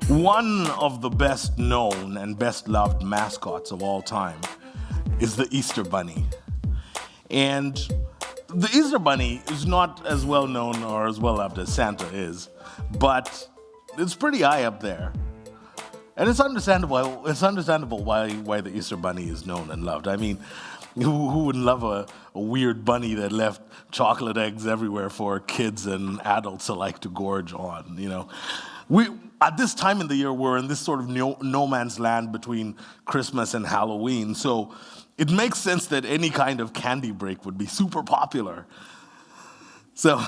One of the best known and best loved mascots of all time is the Easter Bunny. And the Easter Bunny is not as well known or as well loved as Santa is, but it's pretty high up there. And it's understandable. It's understandable why the Easter Bunny is known and loved. I mean, who wouldn't love a weird bunny that left chocolate eggs everywhere for kids and adults alike to gorge on? You know, we at this time in the year we're in this sort of no man's land between Christmas and Halloween. So it makes sense that any kind of candy break would be super popular. So.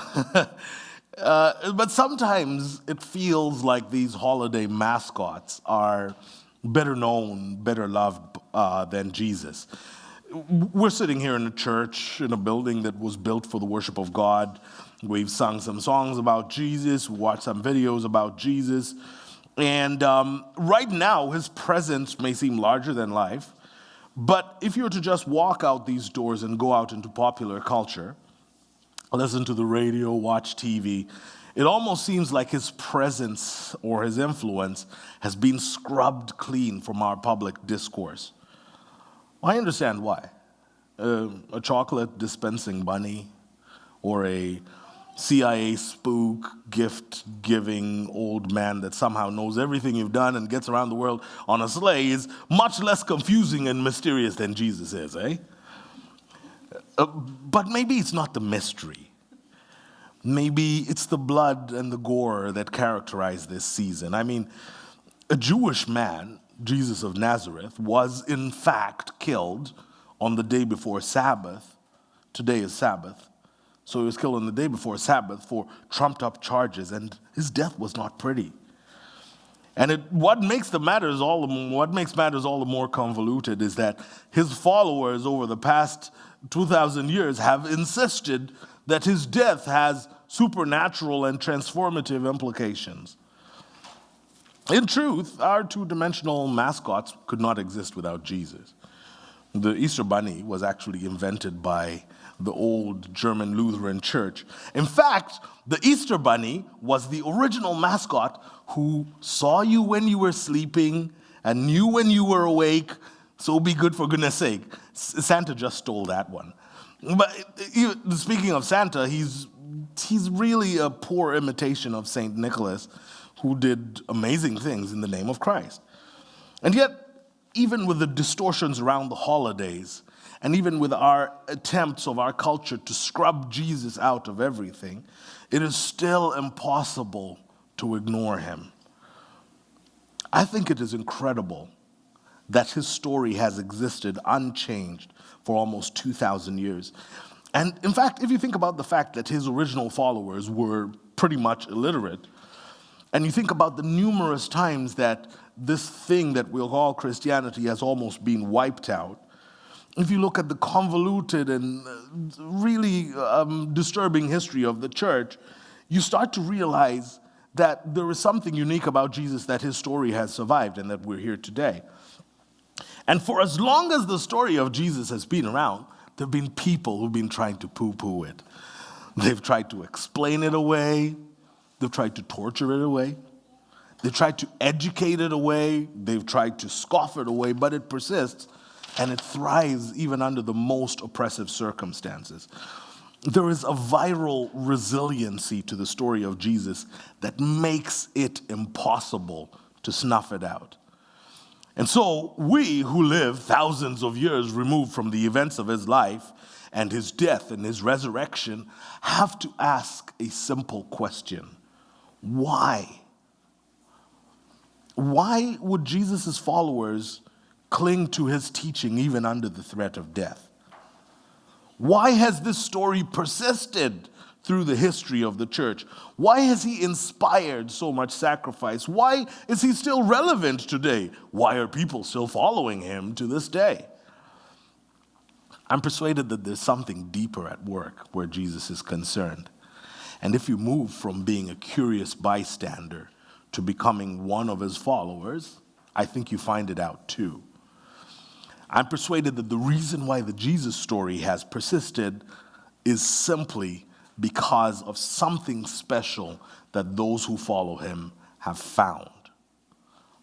But sometimes it feels like these holiday mascots are better known, better loved than Jesus. We're sitting here in a church, in a building that was built for the worship of God. We've sung some songs about Jesus, watched some videos about Jesus. And right now, his presence may seem larger than life. But if you were to just walk out these doors and go out into popular culture, listen to the radio, watch TV, it almost seems like his presence or his influence has been scrubbed clean from our public discourse. I understand why. A chocolate dispensing bunny or a CIA spook gift-giving old man that somehow knows everything you've done and gets around the world on a sleigh is much less confusing and mysterious than Jesus is, eh? But maybe it's not the mystery. Maybe it's the blood and the gore that characterize this season. I mean, a Jewish man, Jesus of Nazareth, was in fact killed on the day before Sabbath. Today is Sabbath. So he was killed on the day before Sabbath for trumped up charges, and his death was not pretty. And what makes matters all the more convoluted is that his followers over the past 2,000 years have insisted that his death has supernatural and transformative implications. In truth, our two-dimensional mascots could not exist without Jesus. The Easter Bunny was actually invented by the old German Lutheran Church. In fact, the Easter Bunny was the original mascot who saw you when you were sleeping and knew when you were awake, so be good for goodness sake. Santa just stole that one. But speaking of Santa, he's really a poor imitation of St. Nicholas, who did amazing things in the name of Christ. And yet, even with the distortions around the holidays, and even with our attempts of our culture to scrub Jesus out of everything, it is still impossible to ignore him. I think it is incredible that his story has existed unchanged for almost 2,000 years. And in fact, if you think about the fact that his original followers were pretty much illiterate, and you think about the numerous times that this thing that we'll call Christianity has almost been wiped out, if you look at the convoluted and really disturbing history of the church, you start to realize that there is something unique about Jesus, that his story has survived and that we're here today. And for as long as the story of Jesus has been around, there have been people who've been trying to poo-poo it. They've tried to explain it away. They've tried to torture it away. They've tried to educate it away. They've tried to scoff it away, but it persists, and it thrives even under the most oppressive circumstances. There is a viral resiliency to the story of Jesus that makes it impossible to snuff it out. And so we who live thousands of years removed from the events of his life and his death and his resurrection have to ask a simple question. Why? Why would Jesus' followers cling to his teaching even under the threat of death? Why has this story persisted through the history of the church? Why has he inspired so much sacrifice? Why is he still relevant today? Why are people still following him to this day? I'm persuaded that there's something deeper at work where Jesus is concerned. And if you move from being a curious bystander to becoming one of his followers, I think you find it out too. I'm persuaded that the reason why the Jesus story has persisted is simply because of something special that those who follow him have found.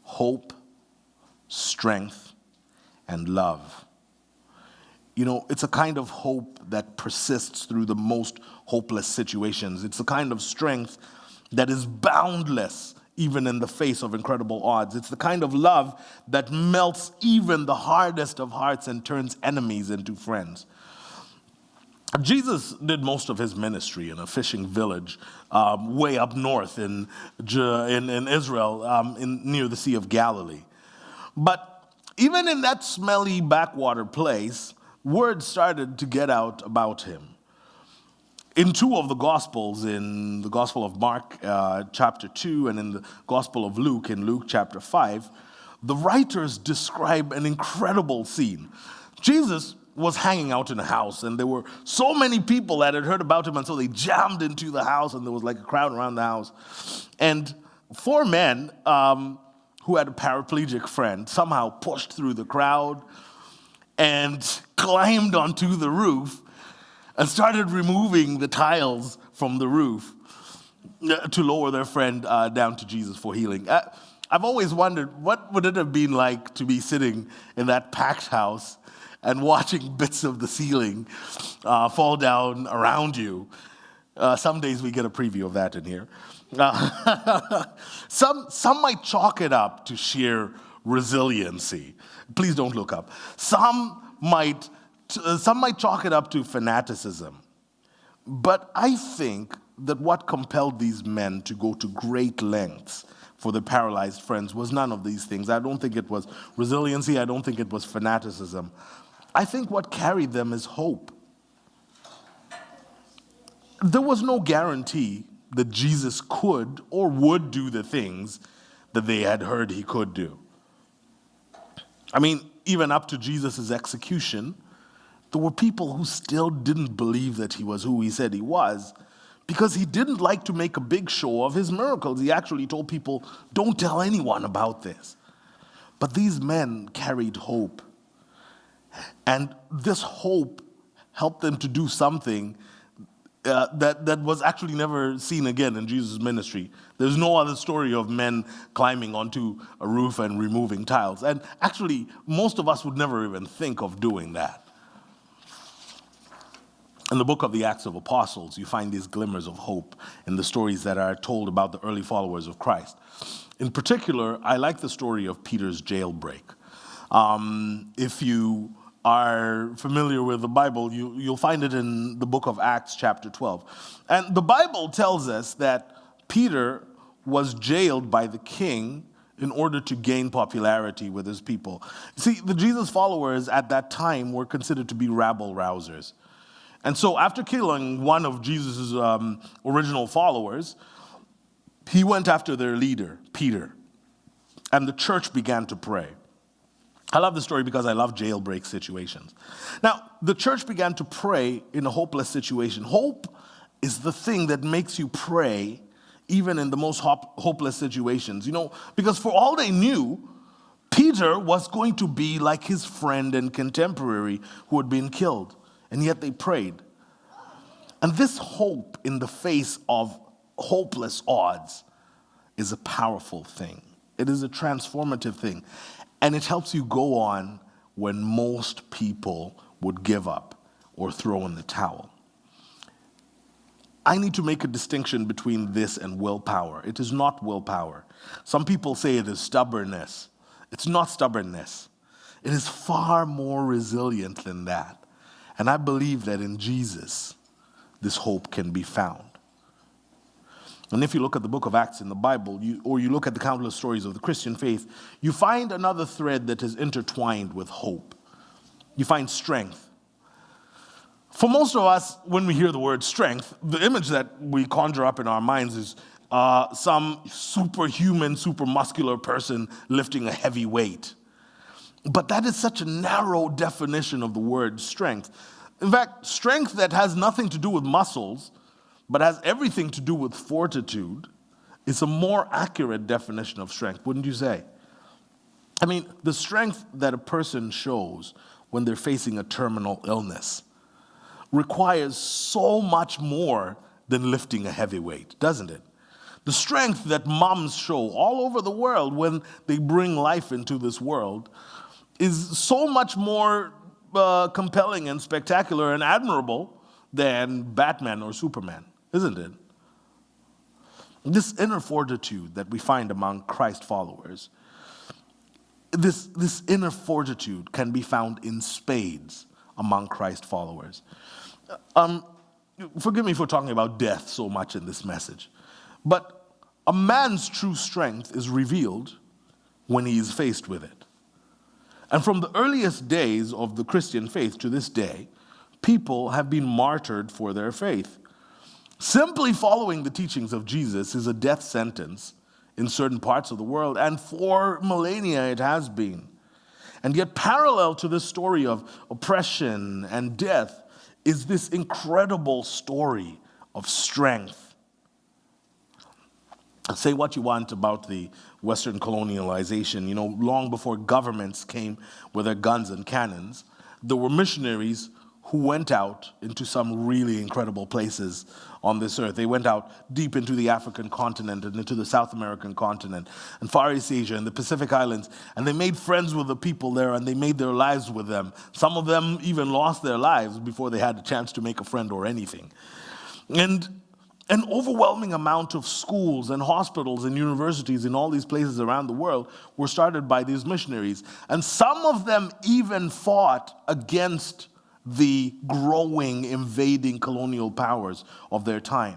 hope, strength, and love. You know, it's a kind of hope that persists through the most hopeless situations. It's a kind of strength that is boundless, even in the face of incredible odds. It's the kind of love that melts even the hardest of hearts and turns enemies into friends. Jesus did most of his ministry in a fishing village way up north in Israel, near the Sea of Galilee. But even in that smelly backwater place, word started to get out about him. In two of the Gospels, in the Gospel of Mark, chapter 2, and in the Gospel of Luke, in Luke chapter 5, the writers describe an incredible scene. Jesus was hanging out in a house, and there were so many people that had heard about him, and so they jammed into the house, and there was like a crowd around the house. And four men who had a paraplegic friend somehow pushed through the crowd and climbed onto the roof and started removing the tiles from the roof to lower their friend down to Jesus for healing. I've always wondered, what would it have been like to be sitting in that packed house and watching bits of the ceiling fall down around you? Some days we get a preview of that in here. Some might chalk it up to sheer resiliency. Please don't look up. Some might chalk it up to fanaticism. But I think that what compelled these men to go to great lengths for their paralyzed friends was none of these things. I don't think it was resiliency. I don't think it was fanaticism. I think what carried them is hope. There was no guarantee that Jesus could or would do the things that they had heard he could do. I mean, even up to Jesus' execution, there were people who still didn't believe that he was who he said he was because he didn't like to make a big show of his miracles. He actually told people, don't tell anyone about this. But these men carried hope. And this hope helped them to do something that was actually never seen again in Jesus' ministry. There's no other story of men climbing onto a roof and removing tiles. And actually, most of us would never even think of doing that. In the book of the Acts of Apostles, you find these glimmers of hope in the stories that are told about the early followers of Christ. In particular, I like the story of Peter's jailbreak. If you are familiar with the Bible, you'll find it in the book of Acts chapter 12. And the Bible tells us that Peter was jailed by the king in order to gain popularity with his people. See, the Jesus followers at that time were considered to be rabble-rousers. And so after killing one of Jesus' original followers, he went after their leader, Peter, and the church began to pray. I love this story because I love jailbreak situations. Now, the church began to pray in a hopeless situation. Hope is the thing that makes you pray even in the most hopeless situations. You know, because for all they knew, Peter was going to be like his friend and contemporary who had been killed. And yet they prayed. And this hope in the face of hopeless odds is a powerful thing. It is a transformative thing. And it helps you go on when most people would give up or throw in the towel. I need to make a distinction between this and willpower. It is not willpower. Some people say it is stubbornness. It's not stubbornness. It is far more resilient than that. And I believe that in Jesus, this hope can be found. And if you look at the book of Acts in the Bible, or you look at the countless stories of the Christian faith, you find another thread that is intertwined with hope. You find strength. For most of us, when we hear the word strength, the image that we conjure up in our minds is some superhuman, supermuscular person lifting a heavy weight. But that is such a narrow definition of the word strength. In fact, strength that has nothing to do with muscles, but has everything to do with fortitude, is a more accurate definition of strength, wouldn't you say? I mean, the strength that a person shows when they're facing a terminal illness requires so much more than lifting a heavy weight, doesn't it? The strength that moms show all over the world when they bring life into this world is so much more compelling and spectacular and admirable than Batman or Superman, isn't it? This inner fortitude that we find among Christ followers, this inner fortitude can be found in spades among Christ followers. Forgive me for talking about death so much in this message, but a man's true strength is revealed when he is faced with it. And from the earliest days of the Christian faith to this day, people have been martyred for their faith. Simply following the teachings of Jesus is a death sentence in certain parts of the world, and for millennia it has been. And yet, parallel to this story of oppression and death is this incredible story of strength. Say what you want about the Western colonialization. Long before governments came with their guns and cannons, there were missionaries who went out into some really incredible places on this earth. They went out deep into the African continent and into the South American continent and Far East Asia and the Pacific Islands, and they made friends with the people there and they made their lives with them. Some of them even lost their lives before they had a chance to make a friend or anything. And an overwhelming amount of schools and hospitals and universities in all these places around the world were started by these missionaries. And some of them even fought against the growing, invading colonial powers of their time.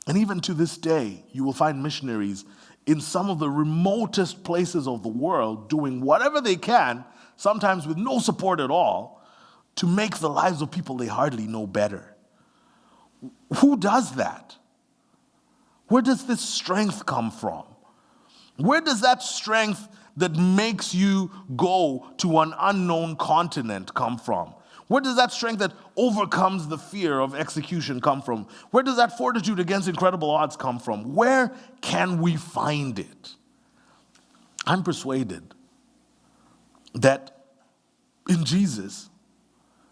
And even to this day, you will find missionaries in some of the remotest places of the world doing whatever they can, sometimes with no support at all, to make the lives of people they hardly know better. Who does that? Where does this strength come from? Where does that strength that makes you go to an unknown continent come from? Where does that strength that overcomes the fear of execution come from? Where does that fortitude against incredible odds come from? Where can we find it? I'm persuaded that in Jesus,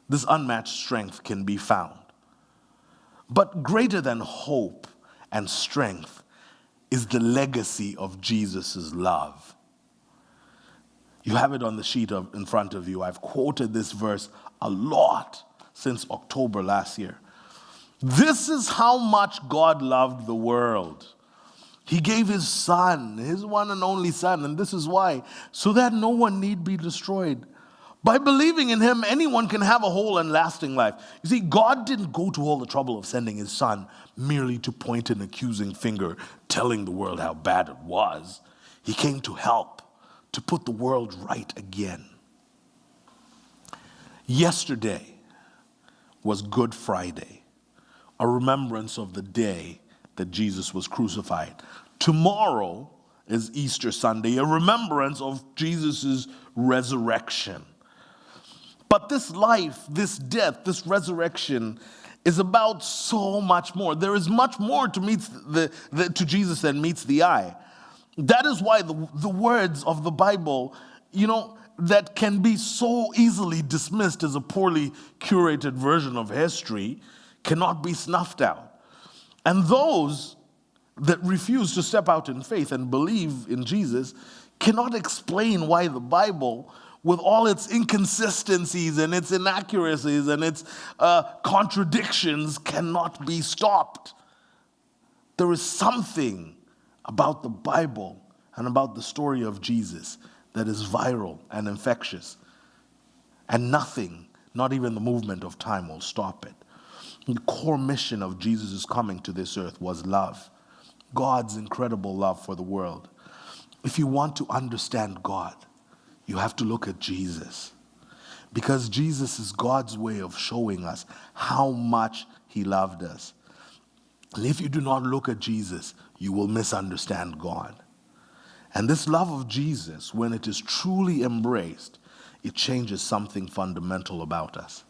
this unmatched strength can be found. But greater than hope and strength is the legacy of Jesus' love. You have it on the sheet in front of you. I've quoted this verse a lot since October last year. This is how much God loved the world. He gave his son, his one and only son, and this is why, so that no one need be destroyed. By believing in him, anyone can have a whole and lasting life. You see, God didn't go to all the trouble of sending his son merely to point an accusing finger, telling the world how bad it was. He came to help, to put the world right again. Yesterday was Good Friday, a remembrance of the day that Jesus was crucified. Tomorrow is Easter Sunday, a remembrance of Jesus' resurrection. But this life, this death, this resurrection is about so much more. There is much more to Jesus than meets the eye. That is why the words of the Bible, that can be so easily dismissed as a poorly curated version of history, cannot be snuffed out. And those that refuse to step out in faith and believe in Jesus cannot explain why the Bible, with all its inconsistencies and its inaccuracies and its contradictions, cannot be stopped. There is something about the Bible and about the story of Jesus that is viral and infectious. And nothing, not even the movement of time, will stop it. The core mission of Jesus' coming to this earth was love. God's incredible love for the world. If you want to understand God, you have to look at Jesus. Because Jesus is God's way of showing us how much he loved us. And if you do not look at Jesus, you will misunderstand God. And this love of Jesus, when it is truly embraced, it changes something fundamental about us.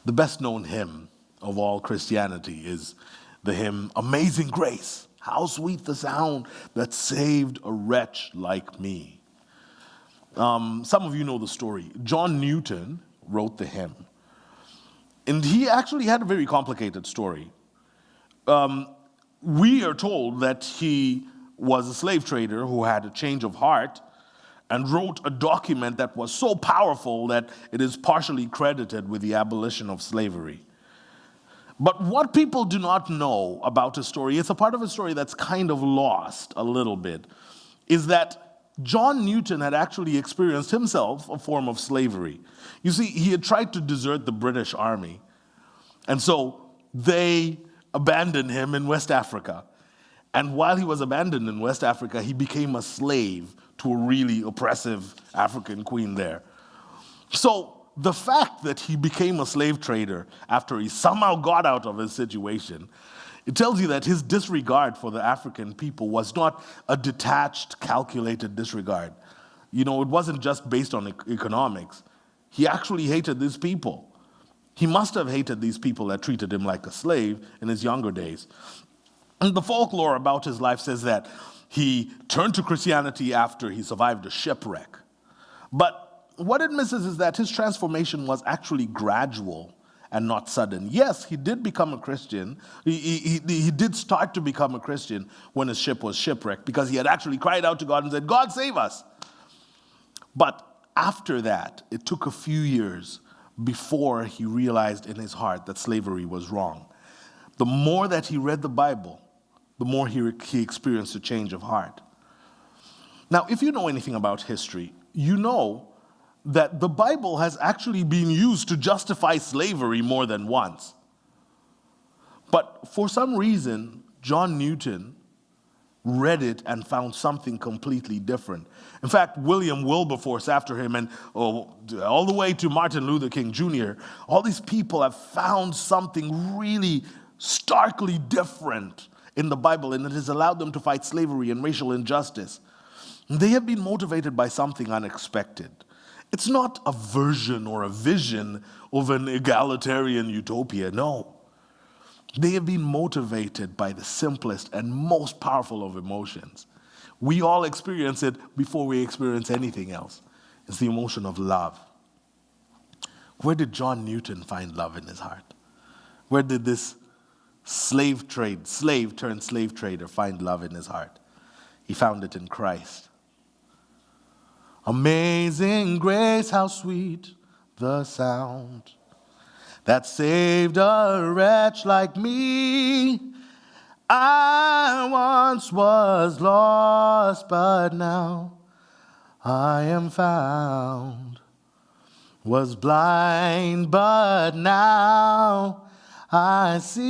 The best known hymn of all Christianity is the hymn, Amazing Grace. How sweet the sound that saved a wretch like me. Some of you know the story. John Newton wrote the hymn. And he actually had a very complicated story. we are told that he was a slave trader who had a change of heart and wrote a document that was so powerful that it is partially credited with the abolition of slavery. But what people do not know about his story, it's a part of his story that's kind of lost a little bit, is that John Newton had actually experienced himself a form of slavery. You see, he had tried to desert the British Army, and so they abandoned him in West Africa. And while he was abandoned in West Africa, he became a slave to a really oppressive African queen there. So the fact that he became a slave trader after he somehow got out of his situation, it tells you that his disregard for the African people was not a detached, calculated disregard. You know, it wasn't just based on economics. He actually hated these people. He must have hated these people that treated him like a slave in his younger days. And the folklore about his life says that he turned to Christianity after he survived a shipwreck. But what it misses is that his transformation was actually gradual and not sudden. Yes, he did become a Christian. He did start to become a Christian when his ship was shipwrecked because he had actually cried out to God and said, "God, save us." But after that, it took a few years before he realized in his heart that slavery was wrong. The more that he read the Bible, the more he experienced a change of heart. Now, if you know anything about history, you know that the Bible has actually been used to justify slavery more than once. But for some reason, John Newton read it and found something completely different. In fact, William Wilberforce after him, and all the way to Martin Luther King Jr., all these people have found something really starkly different in the Bible, and it has allowed them to fight slavery and racial injustice. They have been motivated by something unexpected. It's not a version or a vision of an egalitarian utopia, no. They have been motivated by the simplest and most powerful of emotions. We all experience it before we experience anything else. It's the emotion of love. Where did John Newton find love in his heart? Where did this slave turned slave trader find love in his heart? He found it in Christ. Amazing grace, how sweet the sound that saved a wretch like me. I once was lost, but now I am found. Was blind, but now I see.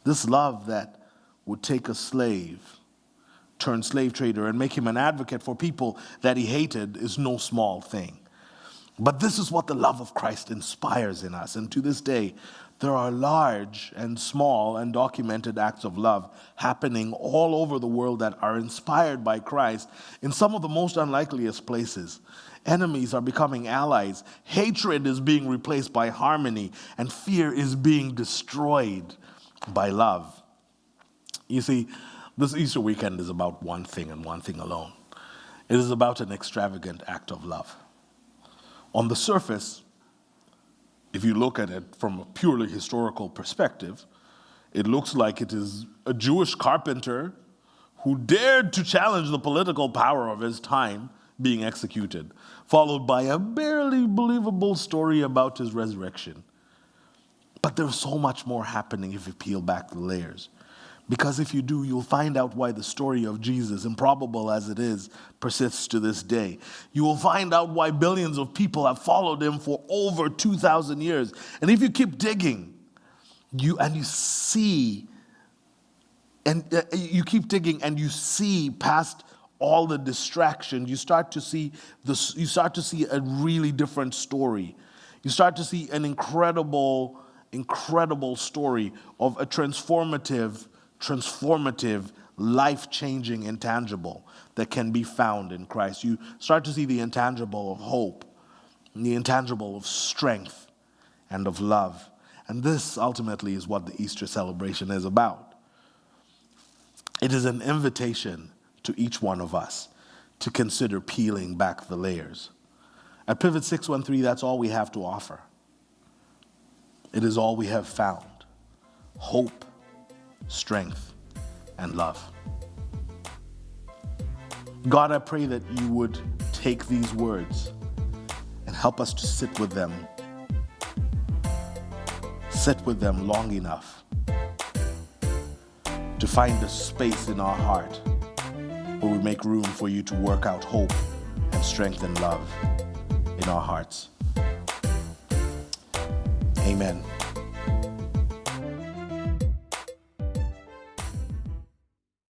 This love that would take a slave, turn slave trader, and make him an advocate for people that he hated is no small thing. But this is what the love of Christ inspires in us. And to this day, there are large and small and documented acts of love happening all over the world that are inspired by Christ in some of the most unlikeliest places. Enemies are becoming allies. Hatred is being replaced by harmony, and fear is being destroyed by love. You see, this Easter weekend is about one thing and one thing alone. It is about an extravagant act of love. On the surface, if you look at it from a purely historical perspective, it looks like it is a Jewish carpenter who dared to challenge the political power of his time being executed, followed by a barely believable story about his resurrection. But there's so much more happening if you peel back the layers. Because if you do, you'll find out why the story of Jesus, improbable as it is, persists to this day. You will find out why billions of people have followed him for over 2,000 years. And if you keep digging, you see past all the distraction, you start to see a really different story. You start to see an incredible story of a transformative, life-changing intangible that can be found in Christ. You start to see the intangible of hope, and the intangible of strength and of love. And this ultimately is what the Easter celebration is about. It is an invitation to each one of us to consider peeling back the layers. At Pivot 613, that's all we have to offer. It is all we have found: hope, strength, and love. God, I pray that you would take these words and help us to sit with them long enough to find a space in our heart where we make room for you to work out hope and strength and love in our hearts. Amen.